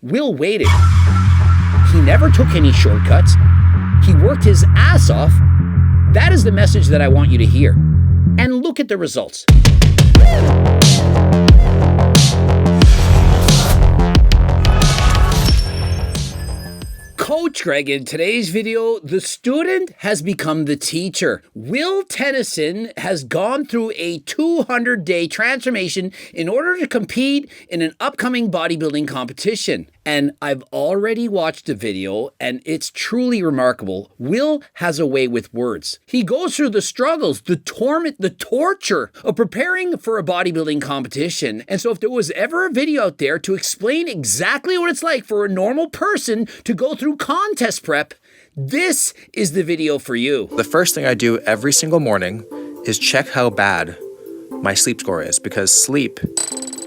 Will waited. He never took any shortcuts. He worked his ass off. That is the message that I want you to hear. And look at the results. Coach Greg, in today's video, the student has become the teacher. Will Tennyson has gone through a 200-day transformation in order to compete in an upcoming bodybuilding competition. And I've already watched the video, and it's truly remarkable. Will has a way with words. He goes through the struggles, the torment, the torture of preparing for a bodybuilding competition. And so if there was ever a video out there to explain exactly what it's like for a normal person to go through contest prep, this is the video for you. The first thing I do every single morning is check how bad my sleep score is, because sleep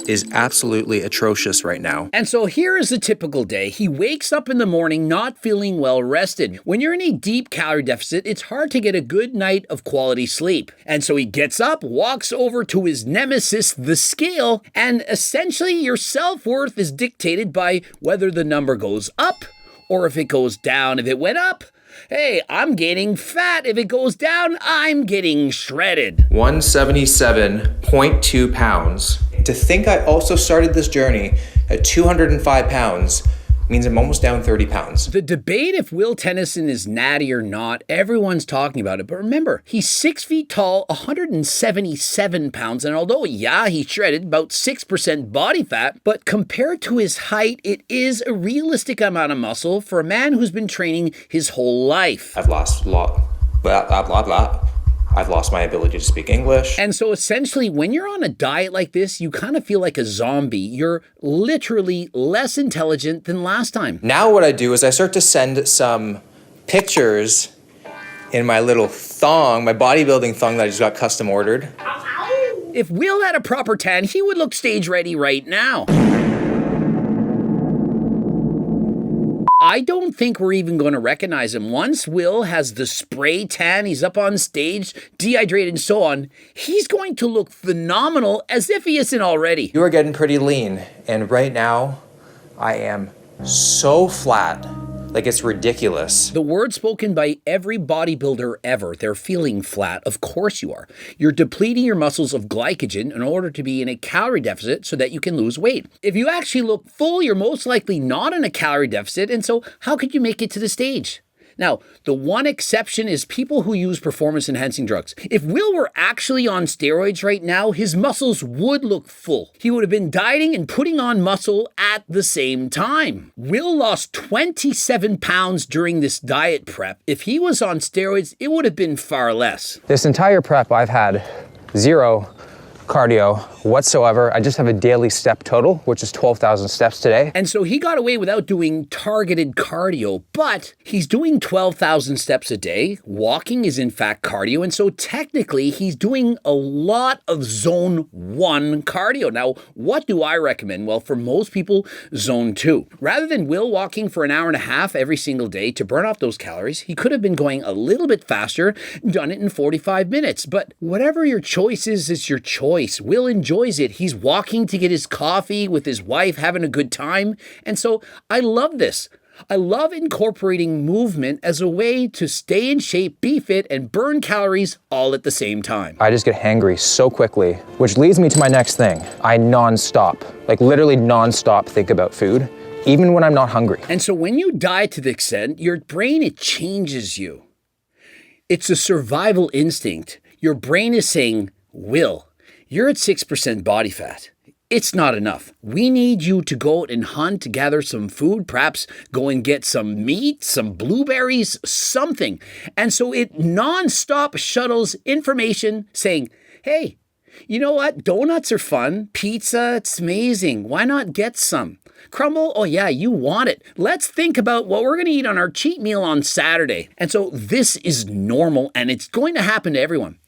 is absolutely atrocious right now. And so here is a typical day. He wakes up in the morning not feeling well rested. When you're in a deep calorie deficit, it's hard to get a good night of quality sleep. And so he gets up, walks over to his nemesis, the scale, and essentially your self-worth is dictated by whether the number goes up or if it goes down. If it went up, hey, I'm gaining fat. If it goes down, I'm getting shredded. 177.2 pounds. To think I also started this journey at 205 pounds means I'm almost down 30 pounds. The debate if Will Tennyson is natty or not, everyone's talking about it. But remember, he's 6 feet tall, 177 pounds. And although, yeah, he shredded about 6% body fat, but compared to his height, it is a realistic amount of muscle for a man who's been training his whole life. I've lost a lot. I've lost my ability to speak English. And so essentially, when you're on a diet like this, you kind of feel like a zombie. You're literally less intelligent than last time. Now what I do is I start to send some pictures in my little thong, my bodybuilding thong that I just got custom ordered. If Will had a proper tan, he would look stage ready right now. I don't think we're even going to recognize him. Once Will has the spray tan, he's up on stage, dehydrated and so on, he's going to look phenomenal as if he isn't already. You are getting pretty lean, and right now I am so flat. Like, it's ridiculous. The word spoken by every bodybuilder ever, they're feeling flat. Of course you are. You're depleting your muscles of glycogen in order to be in a calorie deficit so that you can lose weight. If you actually look full, you're most likely not in a calorie deficit, and so how could you make it to the stage? Now, the one exception is people who use performance-enhancing drugs. If Will were actually on steroids right now, his muscles would look full. He would have been dieting and putting on muscle at the same time. Will lost 27 pounds during this diet prep. If he was on steroids, it would have been far less. This entire prep, I've had zero cardio whatsoever. I just have a daily step total, which is 12,000 steps today. And so he got away without doing targeted cardio, but he's doing 12,000 steps a day. Walking is in fact cardio. And so technically he's doing a lot of zone 1 cardio. Now, what do I recommend? Well, for most people, zone 2. Rather than Will walking for an hour and a half every single day to burn off those calories, he could have been going a little bit faster, done it in 45 minutes. But whatever your choice is your choice. Will enjoys it. He's walking to get his coffee with his wife, having a good time. And so I love this. I love incorporating movement as a way to stay in shape, be fit, and burn calories all at the same time. I just get hangry so quickly, which leads me to my next thing. I nonstop, like literally nonstop think about food, even when I'm not hungry. And so when you diet to the extent, your brain, it changes you. It's a survival instinct. Your brain is saying, Will, you're at 6% body fat. It's not enough. We need you to go out and hunt, to gather some food, perhaps go and get some meat, some blueberries, something. And so it nonstop shuttles information saying, hey, you know what? Donuts are fun. Pizza, it's amazing. Why not get some? Crumble, oh yeah, you want it. Let's think about what we're going to eat on our cheat meal on Saturday. And so this is normal, and it's going to happen to everyone.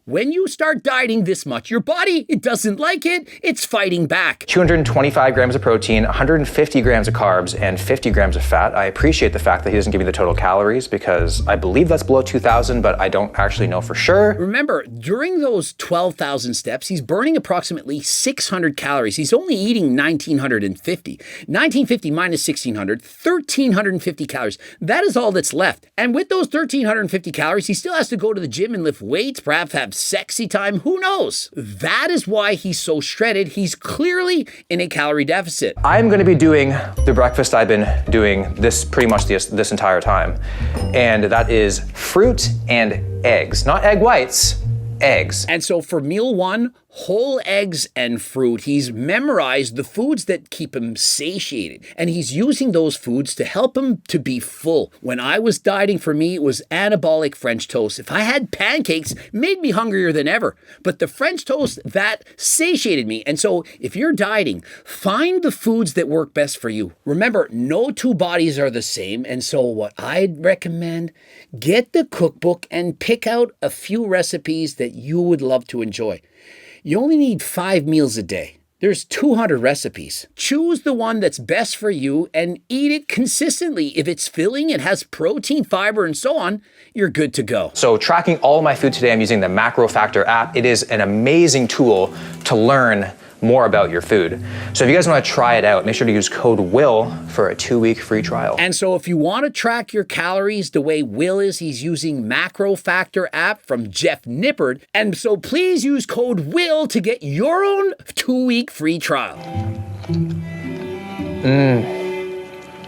when you start dieting this much, your body, it doesn't like it. It's fighting back. 225 grams of protein, 150 grams of carbs, and 50 grams of fat. I appreciate the fact that he doesn't give me the total calories because I believe that's below 2,000, but I don't actually know for sure. Remember, during those 12,000 steps, he's burning approximately 600 calories. He's only eating 1,950. 1,950 minus 1,600, 1,350 calories. That is all that's left. And with those 1,350 calories, he still has to go to the gym and lift weights, perhaps have sexy time. Who knows? That is why he's so shredded. He's clearly in a calorie deficit. I'm going to be doing the breakfast I've been doing this pretty much this entire time. And that is fruit and eggs. Not egg whites, eggs. And so for meal one, whole eggs and fruit, he's memorized the foods that keep him satiated. And he's using those foods to help him to be full. When I was dieting, for me, it was anabolic French toast. If I had pancakes, it made me hungrier than ever. But the French toast, that satiated me. And so if you're dieting, find the foods that work best for you. Remember, no two bodies are the same. And so what I'd recommend, get the cookbook and pick out a few recipes that you would love to enjoy. You only need 5 meals a day. There's 200 recipes. Choose the one that's best for you and eat it consistently. If it's filling, it has protein, fiber, and so on, you're good to go. So tracking all of my food today, I'm using the Macro Factor app. It is an amazing tool to learn more about your food. So if you guys want to try it out, make sure to use code WILL for a 2-week free trial. And so if you want to track your calories the way Will is, he's using Macro Factor app from Jeff Nippard. And so please use code WILL to get your own 2-week free trial.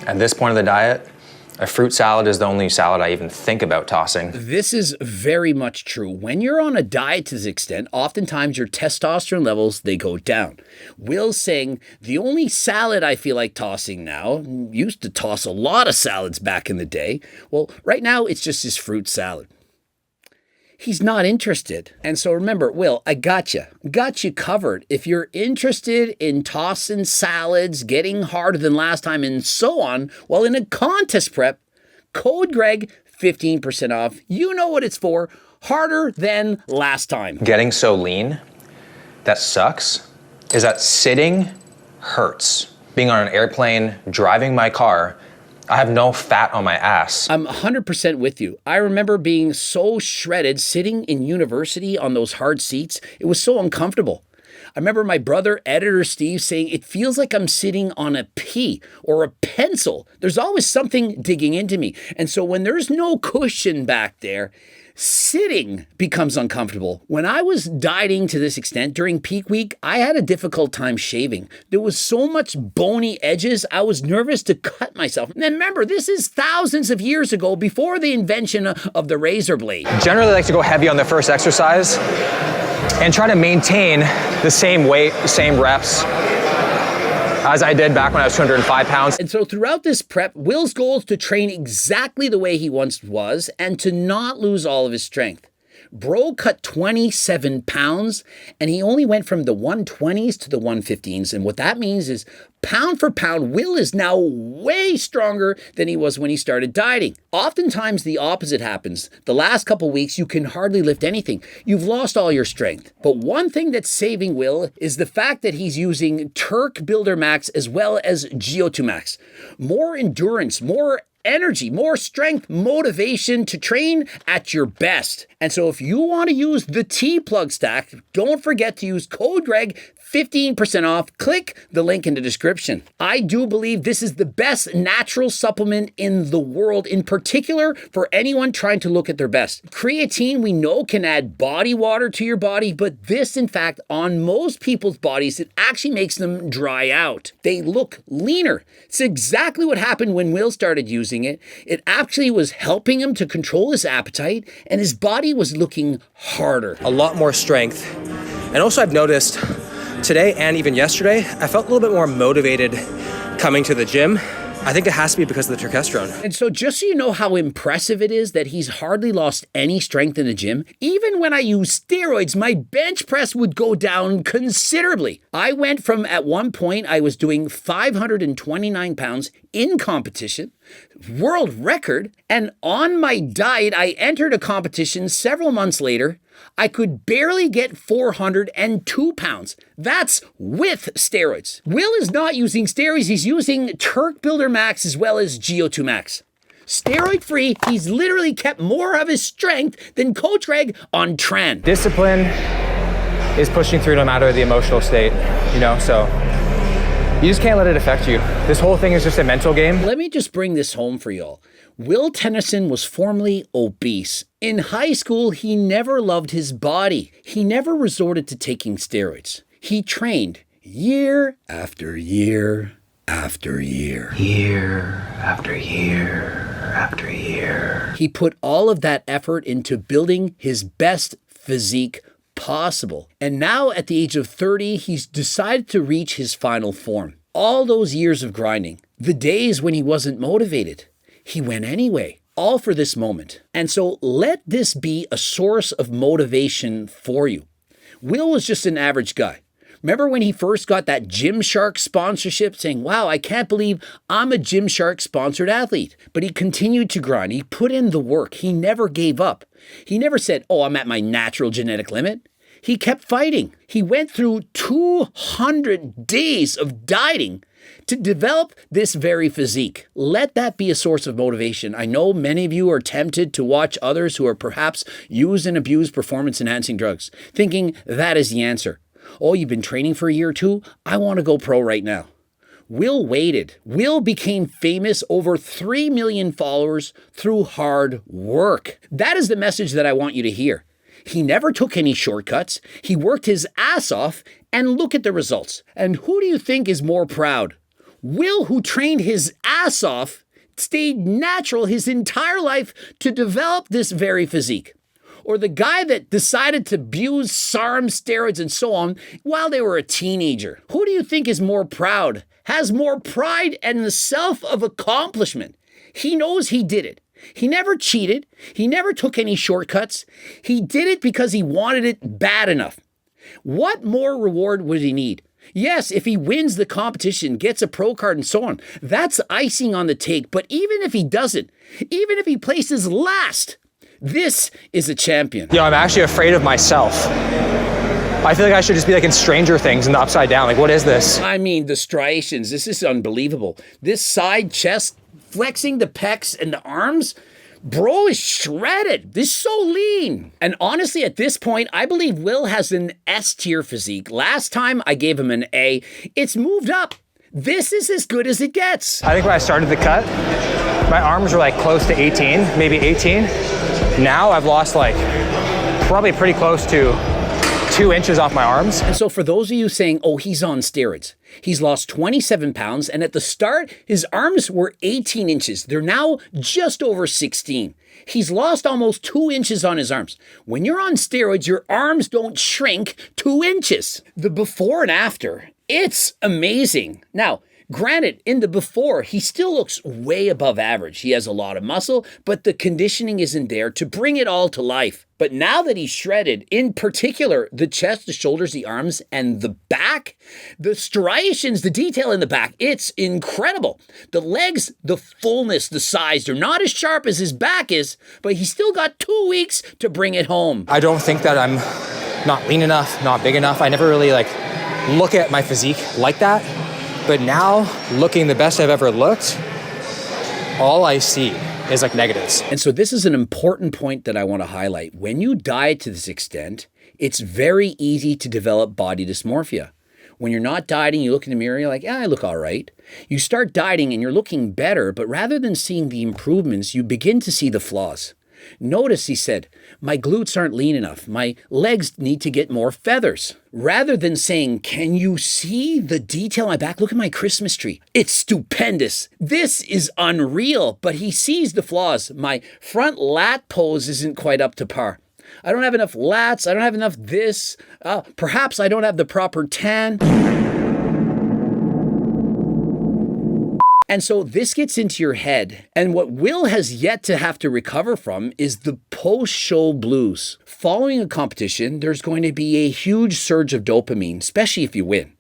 At this point of the diet, a fruit salad is the only salad I even think about tossing. This is very much true. When you're on a diet to this extent, oftentimes your testosterone levels, they go down. Will's saying, the only salad I feel like tossing now, used to toss a lot of salads back in the day. Well, right now it's just his fruit salad. He's not interested. And so remember, Will, I got you covered. If you're interested in tossing salads, getting harder than last time, and so on, well, in a contest prep, code Greg, 15% off. You know what it's for. Harder than last time. Getting so lean, that sucks, is that sitting hurts. Being on an airplane, driving my car, I have no fat on my ass. I'm 100% with you. I remember being so shredded sitting in university on those hard seats. It was so uncomfortable. I remember my brother, editor Steve, saying, it feels like I'm sitting on a pea or a pencil. There's always something digging into me. And so when there's no cushion back there, sitting becomes uncomfortable. When I was dieting to this extent during peak week, I had a difficult time shaving. There was so much bony edges, I was nervous to cut myself. And remember, this is thousands of years ago, before the invention of the razor blade. Generally, I like to go heavy on the first exercise and try to maintain the same weight, same reps as I did back when I was 205 pounds. And so throughout this prep, Will's goal is to train exactly the way he once was and to not lose all of his strength. Bro cut 27 pounds and he only went from the 120s to the 115s. And what that means is pound for pound, Will is now way stronger than he was when he started dieting. Oftentimes the opposite happens. The last couple weeks, you can hardly lift anything. You've lost all your strength. But one thing that's saving Will is the fact that he's using Turk Builder Max as well as GO2 Max. More endurance, more energy, more strength, motivation to train at your best. And so if you want to use the T-Plug stack, don't forget to use code Greg, 15% off. Click the link in the description. I do believe this is the best natural supplement in the world, in particular for anyone trying to look at their best. Creatine, we know, can add body water to your body, but this, in fact, on most people's bodies, it actually makes them dry out. They look leaner. It's exactly what happened when Will started using it. It actually was helping him to control his appetite, and his body was looking harder. A lot more strength. And also I've noticed today and even yesterday, I felt a little bit more motivated coming to the gym. I think it has to be because of the terkestrone. And so just so you know how impressive it is that he's hardly lost any strength in the gym, even when I use steroids, my bench press would go down considerably. I went from, at one point, I was doing 529 pounds in competition, world record, and on my diet, I entered a competition several months later. I could barely get 402 pounds. That's with steroids. Will is not using steroids. He's using Turk Builder Max as well as GO2 Max. Steroid free, he's literally kept more of his strength than Coach Greg on Tren. Discipline is pushing through no matter the emotional state, so you just can't let it affect you. This whole thing is just a mental game. Let me just bring this home for y'all. Will Tennyson was formerly obese. In high school, he never loved his body. He never resorted to taking steroids. He trained year after year after year. Year after year after year. He put all of that effort into building his best physique possible. And now at the age of 30, he's decided to reach his final form. All those years of grinding, the days when he wasn't motivated, he went anyway, all for this moment. And so let this be a source of motivation for you. Will was just an average guy. Remember when he first got that Gymshark sponsorship saying, wow, I can't believe I'm a Gymshark sponsored athlete. But he continued to grind. He put in the work. He never gave up. He never said, oh, I'm at my natural genetic limit. He kept fighting. He went through 200 days of dieting to develop this very physique. Let that be a source of motivation. I know many of you are tempted to watch others who are perhaps use and abuse performance-enhancing drugs, thinking that is the answer. Oh, you've been training for a year or two? I want to go pro right now. Will waited. Will became famous, over 3 million followers through hard work. That is the message that I want you to hear. He never took any shortcuts. He worked his ass off, and look at the results. And who do you think is more proud? Will, who trained his ass off, stayed natural his entire life to develop this very physique. Or the guy that decided to abuse SARM, steroids, and so on while they were a teenager. Who do you think is more proud, has more pride and the self of accomplishment? He knows he did it. He never cheated. He never took any shortcuts. He did it because he wanted it bad enough. What more reward would he need? Yes, if he wins the competition, gets a pro card and so on, that's icing on the cake. But even if he doesn't, even if he places last, this is a champion. I'm actually afraid of myself. I feel like I should just be like in Stranger Things in the Upside Down. Like, what is this? I mean, the striations, this is unbelievable. This side chest, flexing the pecs and the arms, bro is shredded. This is so lean. And honestly, at this point, I believe Will has an S tier physique. Last time I gave him an A. It's moved up. This is as good as it gets. I think when I started the cut, my arms were like close to 18, maybe 18. Now I've lost like probably pretty close to 2 inches off my arms. And so for those of you saying, oh, he's on steroids, he's lost 27 pounds. And at the start, his arms were 18 inches. They're now just over 16. He's lost almost 2 inches on his arms. When you're on steroids, your arms don't shrink 2 inches. The before and after, it's amazing. Now, granted, in the before, he still looks way above average. He has a lot of muscle, but the conditioning isn't there to bring it all to life. But now that he's shredded, in particular, the chest, the shoulders, the arms, and the back, the striations, the detail in the back, it's incredible. The legs, the fullness, the size, they're not as sharp as his back is, but he's still got 2 weeks to bring it home. I don't think that I'm not lean enough, not big enough. I never really look at my physique like that. But now, looking the best I've ever looked, all I see is negatives. And so this is an important point that I want to highlight. When you diet to this extent, it's very easy to develop body dysmorphia. When you're not dieting, you look in the mirror, you're like, I look all right. You start dieting and you're looking better, but rather than seeing the improvements, you begin to see the flaws. Notice he said, my glutes aren't lean enough. My legs need to get more feathers. Rather than saying, can you see the detail on my back? Look at my Christmas tree. It's stupendous. This is unreal. But he sees the flaws. My front lat pose isn't quite up to par. I don't have enough lats. I don't have enough this. Perhaps I don't have the proper tan. And so this gets into your head. And what Will has yet to have to recover from is the post-show blues. Following a competition, there's going to be a huge surge of dopamine, especially if you win.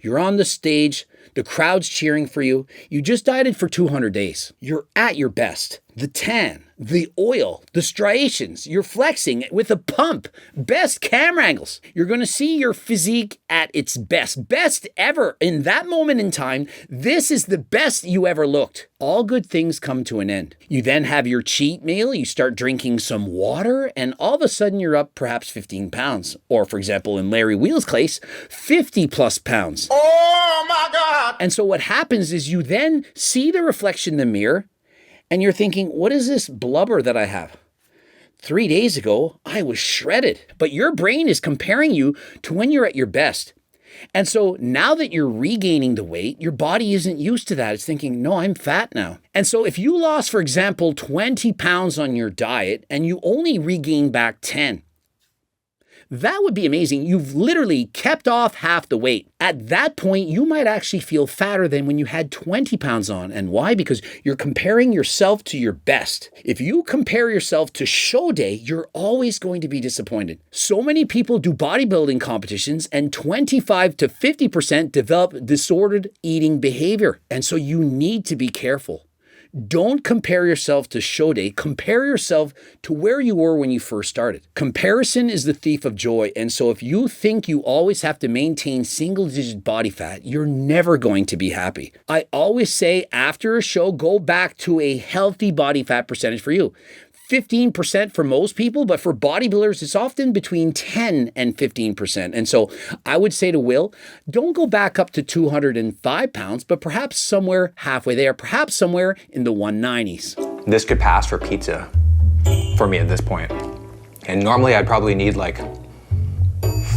You're on the stage, The crowd's cheering for you. You just dieted for 200 days. You're at your best. The tan, the oil, the striations, you're flexing with a pump, best camera angles. You're going to see your physique at its best ever. In that moment in time, this is the best you ever looked. All good things come to an end. You then have your cheat meal, you start drinking some water, and all of a sudden you're up perhaps 15 pounds. Or for example, in Larry Wheel's case, 50 plus pounds. Oh my God! And so what happens is you then see the reflection in the mirror, and you're thinking, what is this blubber that I have? 3 days ago, I was shredded. But your brain is comparing you to when you're at your best. And so now that you're regaining the weight, your body isn't used to that. It's thinking, no, I'm fat now. And so if you lost, for example, 20 pounds on your diet and you only regain back 10, that would be amazing. You've literally kept off half the weight. At that point, you might actually feel fatter than when you had 20 pounds on. And why? Because you're comparing yourself to your best. If you compare yourself to show day, you're always going to be disappointed. So many people do bodybuilding competitions and 25 to 50% develop disordered eating behavior. And so you need to be careful. Don't compare yourself to show day. Compare yourself to where you were when you first started. Comparison is the thief of joy. And so if you think you always have to maintain single-digit body fat, you're never going to be happy. I always say after a show, go back to a healthy body fat percentage for you. 15% for most people, but for bodybuilders, it's often between 10 and 15%. And so I would say to Will, don't go back up to 205 pounds, but perhaps somewhere halfway there, perhaps somewhere in the 190s. This could pass for pizza for me at this point. And normally I'd probably need like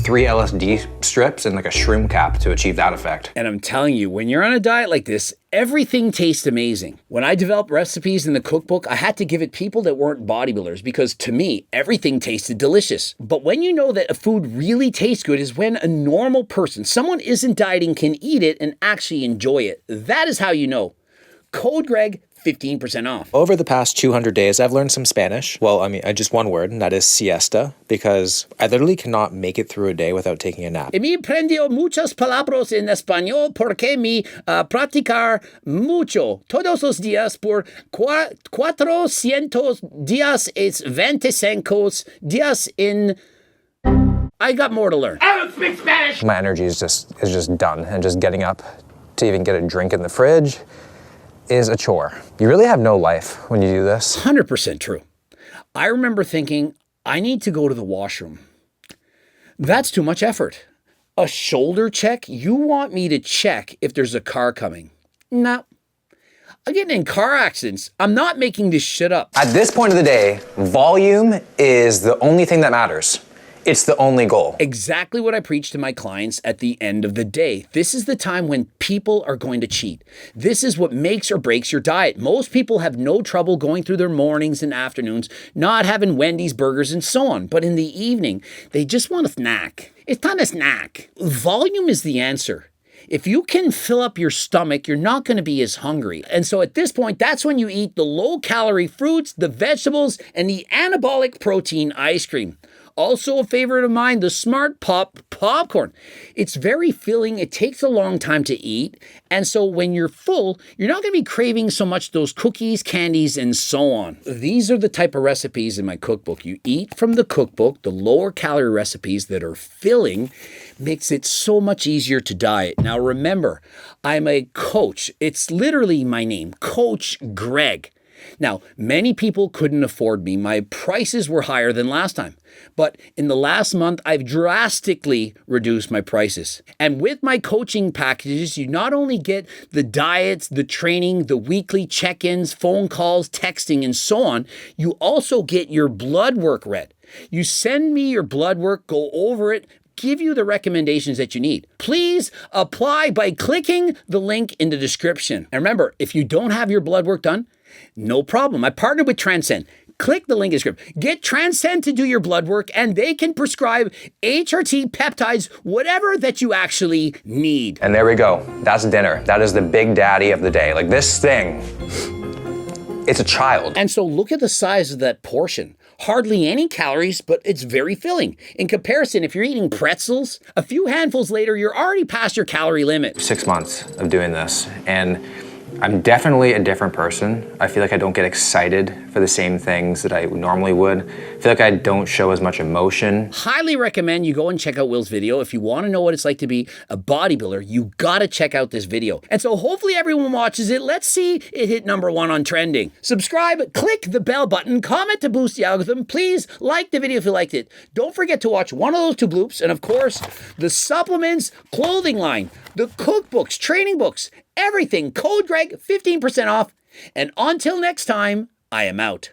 3 LSD strips and like a shroom cap to achieve that effect. And I'm telling you, when you're on a diet like this, everything tastes amazing. When I developed recipes in the cookbook, I had to give it people that weren't bodybuilders because to me, everything tasted delicious. But when you know that a food really tastes good is when a normal person, someone isn't dieting, can eat it and actually enjoy it. That is how you know. Code Greg, 15% off. Over the past 200 days, I've learned some Spanish. Well, just one word, and that is siesta, because I literally cannot make it through a day without taking a nap. Me aprendió muchas palabras en español porque me practicar mucho todos los días por 400 días es 25 días in... I got more to learn. I don't speak Spanish! My energy is just done, and just getting up to even get a drink in the fridge is a chore. You really have no life when you do this. 100% true. I remember thinking, I need to go to the washroom. That's too much effort. A shoulder check? You want me to check if there's a car coming? No. I'm getting in car accidents. I'm not making this shit up. At this point of the day, volume is the only thing that matters. It's the only goal. Exactly what I preach to my clients at the end of the day. This is the time when people are going to cheat. This is what makes or breaks your diet. Most people have no trouble going through their mornings and afternoons, not having Wendy's burgers and so on. But in the evening, they just want a snack. It's time to snack. Volume is the answer. If you can fill up your stomach, you're not going to be as hungry. And so at this point, that's when you eat the low-calorie fruits, the vegetables, and the anabolic protein ice cream. Also a favorite of mine, the Smart Pop popcorn. It's very filling. It takes a long time to eat. And so when you're full, you're not going to be craving so much those cookies, candies, and so on. These are the type of recipes in my cookbook. You eat from the cookbook, the lower calorie recipes that are filling makes it so much easier to diet. Now remember, I'm a coach. It's literally my name, Coach Greg. Now, many people couldn't afford me. My prices were higher than last time. But in the last month, I've drastically reduced my prices. And with my coaching packages, you not only get the diets, the training, the weekly check-ins, phone calls, texting, and so on, you also get your blood work read. You send me your blood work, go over it, give you the recommendations that you need. Please apply by clicking the link in the description. And remember, if you don't have your blood work done, no problem. I partnered with Transcend. Click the link in the description. Get Transcend to do your blood work and they can prescribe HRT, peptides, whatever that you actually need. And there we go. That's dinner. That is the big daddy of the day. Like this thing, it's a child. And so look at the size of that portion. Hardly any calories, but it's very filling. In comparison, if you're eating pretzels, a few handfuls later, you're already past your calorie limit. 6 months of doing this, and I'm definitely a different person. I feel like I don't get excited for the same things that I normally would. I feel like I don't show as much emotion. Highly recommend you go and check out Will's video. If you want to know what it's like to be a bodybuilder, you gotta check out this video. And so hopefully everyone watches it. Let's see it hit #1 on trending. Subscribe, click the bell button, comment to boost the algorithm. Please like the video if you liked it. Don't forget to watch one of those 2 bloops, and of course, the supplements, clothing line, the cookbooks, training books, everything. Code Greg, 15% off. And until next time, I am out.